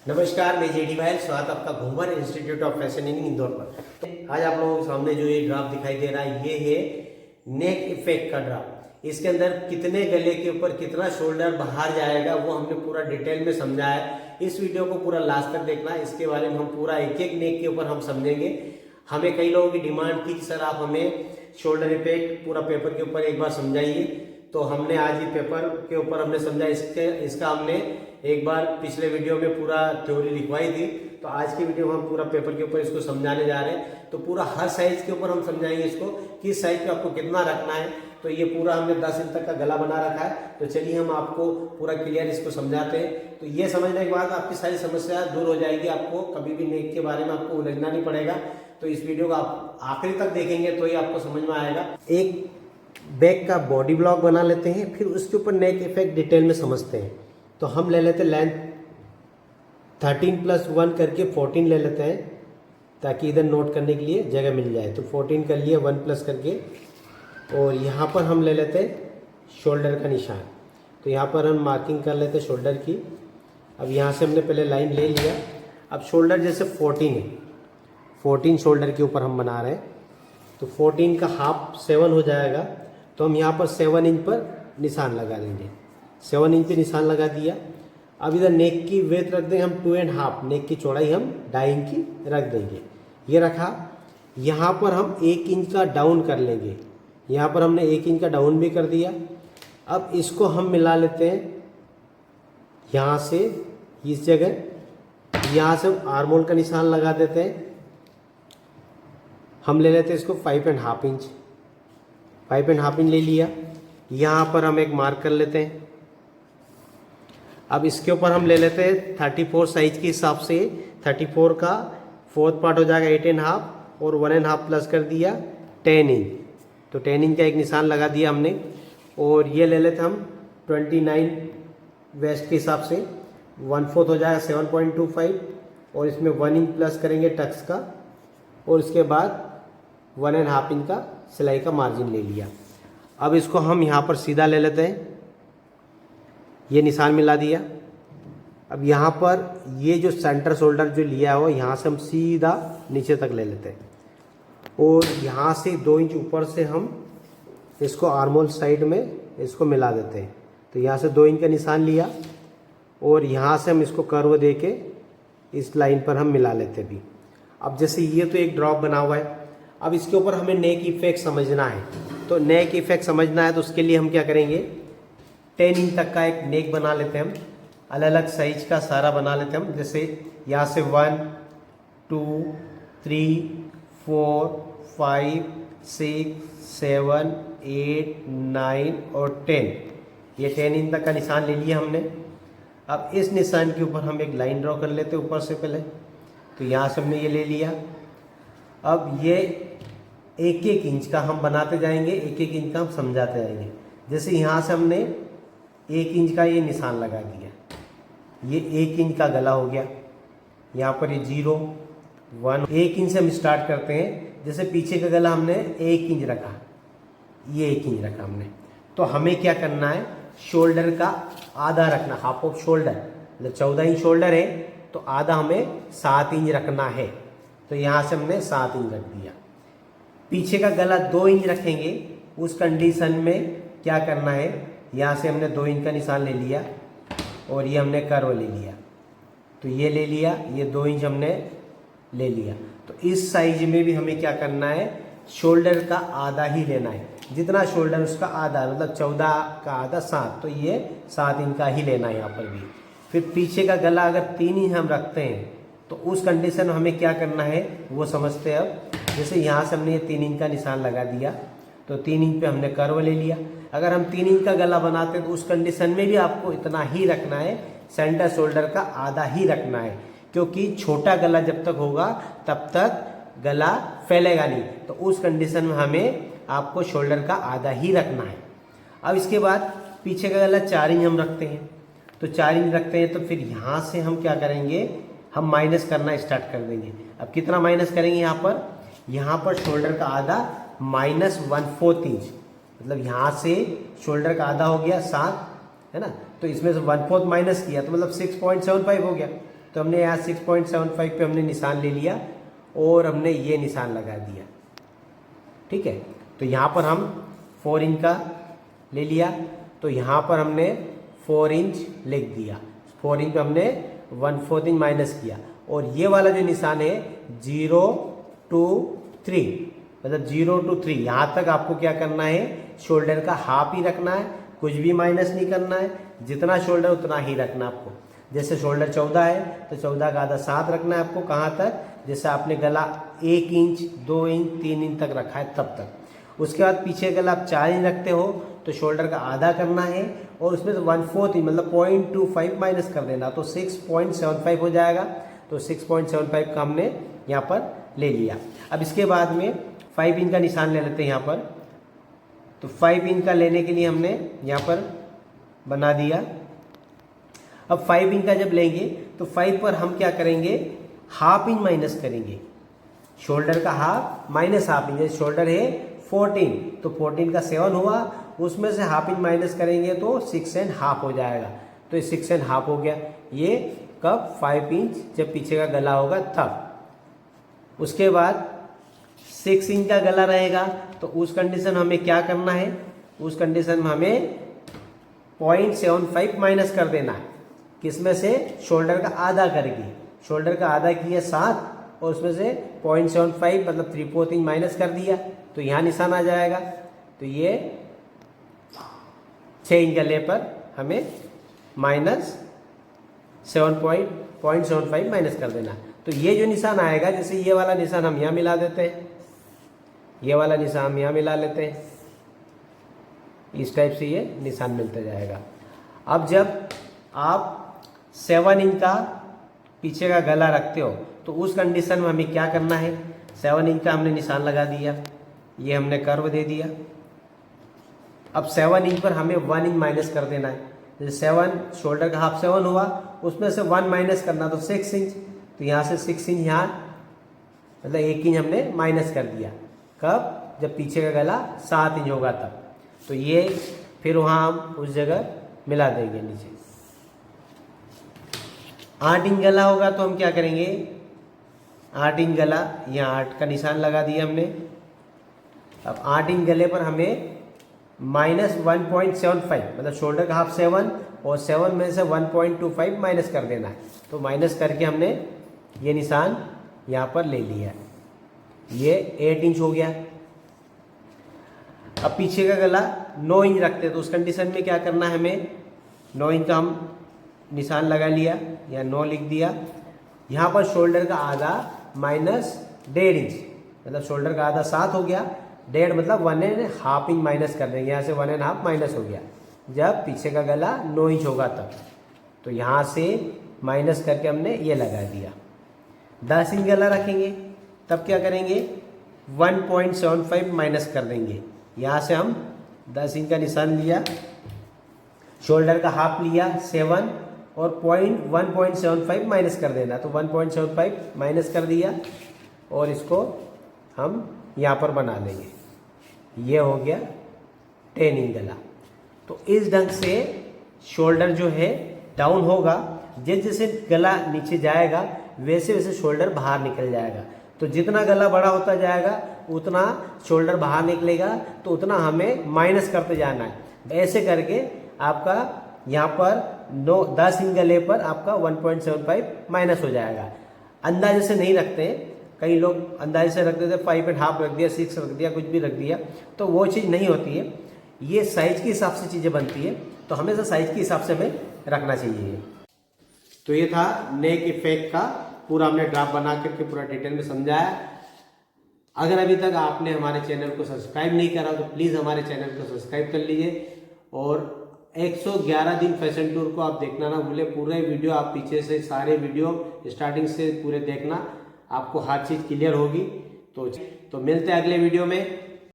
नमस्कार, मैं जेडी भाई, स्वागत आपका Ghoomar institute of fashioning Indore पर। आज आप लोगों के सामने जो ये ड्राफ्ट दिखाई दे रहा है, ये है नेक इफेक्ट का ड्राफ्ट। इसके अंदर कितने गले के ऊपर कितना शोल्डर बाहर जाएगा वो हमने पूरा डिटेल में समझा है। इस वीडियो को पूरा लास्ट तक देखना, इसके बारे में हम पूरा एक एक नेक के ऊपर हम समझेंगे। हमें कई लोगों की डिमांड थी कि सर आप हमें शोल्डर इफेक्ट पूरा पेपर के ऊपर एक बार समझाइए, तो हमने आज ही पेपर के ऊपर हमने समझा। इसका हमने एक बार पिछले वीडियो में पूरा थ्योरी लिखवाई थी, तो आज की वीडियो में हम पूरा पेपर के ऊपर इसको समझाने जा रहे हैं। तो पूरा हर साइज के ऊपर हम समझाएंगे इसको, किस साइज पे आपको कितना रखना है। तो ये पूरा हमने 10 इंच तक का गला बना रखा है, तो चलिए हम आपको पूरा क्लियर इसको समझाते हैं। तो ये समझने के बाद आपकी सारी समस्या दूर हो जाएगी, आपको कभी भी नेक के बारे में आपको उलझना नहीं पड़ेगा। तो इस वीडियो को आप आखिरी तक देखेंगे तो ही आपको समझ में आएगा। एक बैक का बॉडी ब्लॉक बना लेते हैं, फिर उसके ऊपर नेक इफेक्ट डिटेल में समझते हैं। तो हम ले लेते हैं लेंथ 13+1 करके 14 ले लेते हैं, ताकि इधर नोट करने के लिए जगह मिल जाए। तो 14 कर लिए 1 प्लस करके, और यहाँ पर हम ले लेते हैं शोल्डर का निशान। तो यहाँ पर हम मार्किंग कर लेते हैं शोल्डर की। अब यहाँ से हमने पहले लाइन ले लिया। अब शोल्डर जैसे 14 है, 14 शोल्डर के ऊपर हम बना रहे हैं, तो 14 का हाफ 7 हो जाएगा। तो हम यहाँ पर 7 इंच पर निशान लगा देंगे। 7 इंच पे निशान लगा दिया। अब इधर नेक की वेथ रख देंगे हम 2.5, नेक की चौड़ाई हम 2.5 इंच की रख देंगे। ये रखा। यहाँ पर हम 1 इंच का डाउन कर लेंगे। यहाँ पर हमने 1 इंच का डाउन भी कर दिया। अब इसको हम मिला लेते हैं यहाँ से इस जगह, यहाँ से आर्म होल का निशान लगा देते हैं। हम ले लेते हैं इसको 5.5 इंच, 5.5 इंच ले लिया। यहाँ पर हम एक मार्क कर लेते हैं। अब इसके ऊपर हम ले लेते हैं 34 साइज के हिसाब से। 34 का 4th पार्ट हो जाएगा 8.5, और 1.5 प्लस कर दिया 10 इंच। तो 10 इंच का एक निशान लगा दिया हमने। और ये ले लेते हम 29 वेस्ट के हिसाब से, 1/4 हो जाएगा 7.25, और इसमें 1 इंच प्लस करेंगे टक्स का, और इसके बाद 1.5 इंच का सिलाई का मार्जिन ले लिया। अब इसको हम यहाँ पर सीधा ले लेते हैं, ये निशान मिला दिया। अब यहाँ पर ये जो सेंटर शोल्डर जो लिया हो, यहाँ से हम सीधा नीचे तक ले लेते हैं, और यहाँ से 2 इंच ऊपर से हम इसको आर्महोल साइड में इसको मिला देते हैं। तो यहाँ से 2 इंच का निशान लिया, और यहाँ से हम इसको कर्व दे के इस लाइन पर हम मिला लेते भी। अब जैसे ये तो एक ड्रॉप बना हुआ है, अब इसके ऊपर हमें नेक इफेक्ट समझना है। तो नेक इफेक्ट समझना है तो उसके लिए हम क्या करेंगे, 10 इंच तक का एक नेक बना लेते हैं हम। अलग अलग साइज का सारा बना लेते हैं हम। जैसे यहाँ से 1 2 3 4 5 6 7 8 9 और 10, ये 10 इंच तक का निशान ले लिया हमने। अब इस निशान के ऊपर हम एक लाइन ड्रॉ कर लेते हैं ऊपर से पहले। तो यहाँ से हमने ये ले लिया। अब ये 1-1 इंच का हम बनाते जाएंगे, 1-1 इंच का हम समझाते जाएंगे। जैसे यहाँ से हमने 1 इंच का ये निशान लगा दिया, ये 1 इंच का गला हो गया। यहाँ पर ये 0 1 1 इंच से हम स्टार्ट करते हैं। जैसे पीछे का गला हमने 1 इंच रखा, ये 1 इंच रखा हमने। तो हमें क्या करना है, शोल्डर का आधा रखना, हाफ ऑफ शोल्डर। मतलब 14 इंच शोल्डर है, तो आधा हमें 7 इंच रखना है। तो यहाँ से हमने 7 इंच रख दिया। पीछे का गला 2 इंच रखेंगे। उस कंडीशन में क्या करना है, यहाँ से हमने 2 इंच का निशान ले लिया, और ये हमने कर्व ले लिया। तो ये ले लिया, ये 2 इंच हमने ले लिया। तो इस साइज में भी हमें क्या करना है, शोल्डर का आधा ही लेना है। जितना शोल्डर उसका आधा, मतलब 14 का आधा 7, तो ये 7 इंच का ही लेना है यहाँ पर भी। फिर पीछे का गला अगर 3 इंच हम रखते हैं, तो उस कंडीशन में हमें क्या करना है वो समझते हैं। अब जैसे यहाँ से हमने ये 3 इंच का निशान लगा दिया, तो 3 इंच पे हमने कर्व ले लिया। अगर हम 3 इंच का गला बनाते हैं तो उस कंडीशन में भी आपको इतना ही रखना है, सेंटर शोल्डर का आधा ही रखना है, क्योंकि छोटा गला जब तक होगा तब तक गला फैलेगा नहीं। तो उस कंडीशन में हमें आपको शोल्डर का आधा ही रखना है। अब इसके बाद पीछे का गला 4 इंच हम रखते हैं, तो 4 इंच रखते हैं, तो फिर यहाँ से हम क्या करेंगे, हम माइनस करना स्टार्ट कर देंगे। अब कितना माइनस करेंगे, यहाँ पर शोल्डर का आधा -1/4 इंच, मतलब यहाँ से शोल्डर का आधा हो गया 7, है ना। तो इसमें से 1/4 माइनस किया तो मतलब 6.75 हो गया। तो हमने यहाँ 6.75 पे हमने निशान ले लिया और हमने ये निशान लगा दिया। ठीक है, तो यहाँ पर हम 4 इंच का ले लिया, तो यहाँ पर हमने 4 इंच लिख दिया। 4 इंच पे हमने 1/4 इंच माइनस किया, और ये वाला जो निशान है 0 to 3, मतलब 0 to 3 यहाँ तक आपको क्या करना है, शोल्डर का हाफ ही रखना है, कुछ भी माइनस नहीं करना है। जितना शोल्डर उतना ही रखना आपको। जैसे शोल्डर 14 है तो 14 का आधा 7 रखना है आपको। कहाँ तक, जैसे आपने गला 1 इंच 2 इंच 3 इंच तक रखा है तब तक। उसके बाद पीछे गला आप 4 इंच रखते हो तो शोल्डर का आधा करना है, और उसमें से 1/4 इंच मतलब 0.25 माइनस कर देना, तो 6.75 हो जाएगा। तो 6.75 का हमने यहाँ पर ले लिया। अब इसके बाद में 5 इंच का निशान ले लेते हैं यहाँ पर। तो 5 इंच का लेने के लिए हमने यहाँ पर बना दिया। अब 5 इंच का जब लेंगे तो 5 पर हम क्या करेंगे, हाफ इंच माइनस करेंगे। शोल्डर का हाफ माइनस हाफ इंच, जैसे शोल्डर है 14 तो 14 का 7 हुआ, उसमें से हाफ इंच माइनस करेंगे तो 6.5 हो जाएगा। तो ये 6.5 हो गया। ये कब, 5 इंच जब पीछे का गला होगा तब। उसके बाद 6 इंच का गला रहेगा, तो उस कंडीशन में हमें क्या करना है, उस कंडीशन में हमें 0.75 माइनस कर देना है। किसमें से, शोल्डर का आधा करके। शोल्डर का आधा किया 7, और उसमें से 0.75 मतलब 3/4 इंच माइनस कर दिया, तो यहाँ निशान आ जाएगा। तो ये 6 इंच गले पर हमें माइनस 0.75 माइनस कर देना। तो ये जो निशान आएगा, जैसे ये वाला निशान हम यहाँ मिला देते हैं, ये वाला निशान हम यहाँ मिला लेते हैं, इस टाइप से ये निशान मिलता जाएगा। अब जब आप 7 इंच का पीछे का गला रखते हो तो उस कंडीशन में हमें क्या करना है, 7 इंच का हमने निशान लगा दिया, ये हमने कर्व दे दिया। अब 7 इंच पर हमें 1 इंच माइनस कर देना है। जैसे 7 शोल्डर का हाफ 7 हुआ, उसमें से 1 माइनस करना, तो 6 इंच। तो यहाँ से 6 इंच यहाँ मतलब 1 इंच हमने माइनस कर दिया। कब, जब पीछे का गला 7 इंच होगा तब। तो ये फिर वहाँ हम उस जगह मिला देंगे नीचे। 8 इंच गला होगा तो हम क्या करेंगे, 8 इंच गला, यहाँ 8 का निशान लगा दिया हमने। अब 8 इंच गले पर हमें माइनस 1.75 मतलब शोल्डर का हाफ 7 और 7 में से 1.25 माइनस कर देना है। तो माइनस करके हमने ये निशान यहाँ पर ले लिया। ये 8 इंच हो गया। अब पीछे का गला 9 इंच रखते हैं, तो उस कंडीशन में क्या करना है, हमें 9 इंच का हम निशान लगा लिया या 9 लिख दिया। यहाँ पर शोल्डर का आधा माइनस 1.5 इंच मतलब शोल्डर का आधा 7 हो गया, 1.5 मतलब 1.5 इंच माइनस कर देंगे। यहाँ से 1.5 माइनस हो गया जब पीछे का गला 9 इंच होगा तब। तो यहाँ से माइनस करके हमने ये लगा दिया। 10 इंच गला रखेंगे तब क्या करेंगे, 1.75 माइनस कर देंगे। यहाँ से हम 10 इंच का निशान लिया, शोल्डर का हाफ लिया 7 और 1.75 माइनस कर देना, तो 1.75 माइनस कर दिया और इसको हम यहाँ पर बना लेंगे। ये हो गया 10 इंच गला। तो इस ढंग से शोल्डर जो है डाउन होगा, जैसे जैसे गला नीचे जाएगा वैसे वैसे शोल्डर बाहर निकल जाएगा। तो जितना गला बड़ा होता जाएगा उतना शोल्डर बाहर निकलेगा, तो उतना हमें माइनस करते जाना है। ऐसे करके आपका यहाँ पर 10 इंच गले पर आपका 1.75 माइनस हो जाएगा। अंदाजे से नहीं रखते हैं, कई लोग अंदाजे से रख देते, 5.5 रख दिया, 6 रख दिया, कुछ भी रख दिया, तो वो चीज़ नहीं होती है। ये साइज के हिसाब से चीज़ें बनती है, तो हमेशा साइज के हिसाब से हमें रखना चाहिए। तो ये था नेक इफेक्ट का पूरा हमने ड्राफ्ट बना करके पूरा डिटेल में समझाया। अगर अभी तक आपने हमारे चैनल को सब्सक्राइब नहीं करा तो प्लीज़ हमारे चैनल को सब्सक्राइब कर लीजिए, और 111 दिन फैशन टूर को आप देखना ना भूले। पूरे वीडियो आप पीछे से सारे वीडियो स्टार्टिंग से पूरे देखना, आपको हर चीज़ क्लियर होगी। तो मिलते हैं अगले वीडियो में।